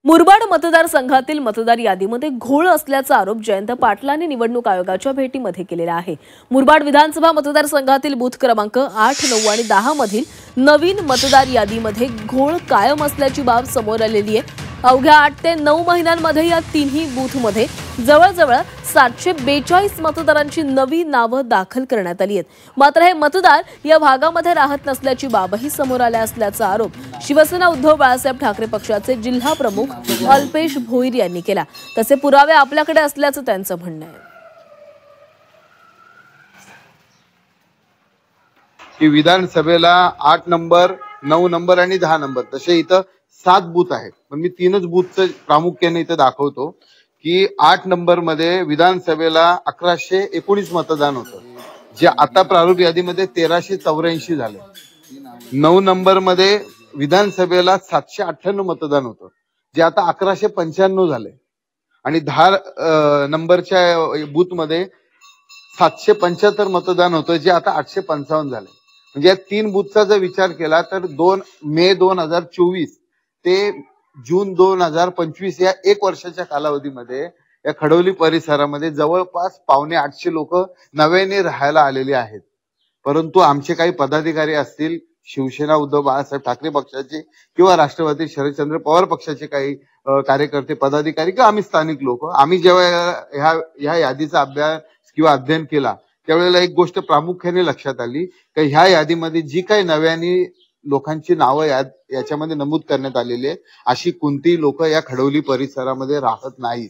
मुरबाड मतदारसंघातील मतदार यादीमध्ये घोळ असल्याचा आरोप जयंत पाटलांनी निवडणूक आयोगाच्या भेटीमध्ये केलेला आहे। मुरबाड विधानसभा मतदारसंघातील बूथ क्रमांक 8, 9 आणि 10 मधील नवीन मतदार यादीमध्ये घोळ कायम असल्याची बाब समोर आलेली आहे। अवघ्या 8 ते 9 महिन्यांमध्ये या तिन्ही बूथमध्ये जवळजवळ 742 मतदारांची नवी नावं दाखल करण्यात आली आहेत। मात्र हे मतदार या भागामध्ये राहत नसल्याची बाबही समोर आल्या असल्याचा आरोप शिवसेना उद्धव बाळासाहेब ठाकरे पक्षाचे जिल्हा प्रमुख अल्पेश भोईर यांनी केला। तसे पुरावे आपल्याकडे असल्याचं त्यांचं म्हणणं आहे की विधानसभेला 8 नंबर, 9 नंबर आणि 10 नंबर तसे इथं 7 बूथ आहेत। पण मी 3च बूथचं प्रामुख्याने इथं दाखवतो की 8 नंबर मध्ये विधानसभेला 1119 मतदान होतं, जे आता प्रारूप यादीमध्ये 1384 झाले। 9 नंबर मध्ये विधानसभेला 798 मतदान होतं, जे आता 1195 झाले। आणि 10 नंबरच्या बूथ मध्ये 775 मतदान होतं, जे आता 855 झाले। म्हणजे या 3 बूथचा जर विचार केला तर 2 मे 2024 ते जून 2025 या 1 वर्षाच्या कालावधीमध्ये या खडवली परिसरामध्ये जवळपास 750 लोक नव्याने राहायला आलेले आहेत। परंतु आमचे काही पदाधिकारी असतील, शिवसेना उद्धव बाळासाहेब ठाकरे पक्षाचे किंवा राष्ट्रवादी शरदचंद्र पवार पक्षाचे काही कार्यकर्ते, पदाधिकारी किंवा आम्ही स्थानिक लोक, आम्ही जेव्हा ह्या यादीचा अभ्यास किंवा अध्ययन केला त्यावेळेला एक गोष्ट प्रामुख्याने लक्षात आली की ह्या यादीमध्ये जी काही नव्याने लोकांची नावं याच्यामध्ये नमूद करण्यात आलेली आहे, अशी कोणतीही लोक या खडवली परिसरामध्ये राहत नाहीत।